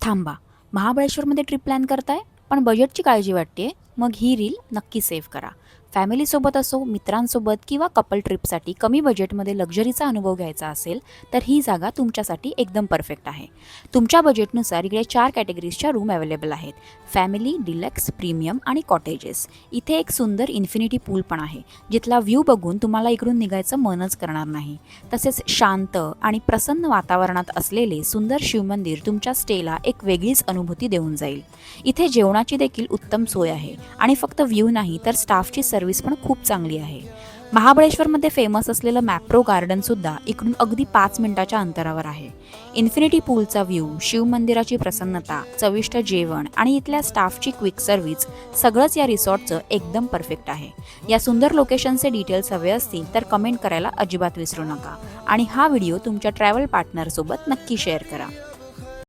थांबा, महाबळेश्वरमध्ये trip plan करताय पण बजेटची काळजी वाटते, मग ही रील नक्की सेव्ह करा. फॅमिलीसोबत असो, मित्रांसोबत किंवा कपल ट्रिपसाठी कमी बजेटमध्ये लक्झरीचा अनुभव घ्यायचा असेल तर ही जागा तुमच्यासाठी एकदम परफेक्ट आहे. तुमच्या बजेटनुसार इकडे 4 कॅटेगरीजच्या रूम अवेलेबल आहेत: फॅमिली, डिलक्स, प्रीमियम आणि कॉटेजेस. इथे एक सुंदर इन्फिनिटी पूल पण आहे, जिथला व्ह्यू बघून तुम्हाला इकडून निघायचं मनच करणार नाही. तसेच शांत आणि प्रसन्न वातावरणात असलेले सुंदर शिवमंदिर तुमच्या स्टेला एक वेगळीच अनुभूती देऊन जाईल. इथे जेवणाची देखील उत्तम सोय आहे आणि फक्त व्ह्यू नाही तर स्टाफची सर्व्हिस पण खूप चांगली आहे. महाबळेश्वरमध्ये फेमस असलेलं मॅप्रो गार्डनसुद्धा इकडून अगदी 5 मिनिटाच्या अंतरावर आहे. इन्फिनिटी पूलचा व्ह्यू, शिवमंदिराची प्रसन्नता, चविष्ट जेवण आणि इथल्या स्टाफची क्विक सर्व्हिस सगळंच या रिसॉर्टचं एकदम परफेक्ट आहे. या सुंदर लोकेशनचे डिटेल्स हवे असतील तर कमेंट करायला अजिबात विसरू नका आणि हा व्हिडिओ तुमच्या ट्रॅव्हल पार्टनरसोबत नक्की शेअर करा.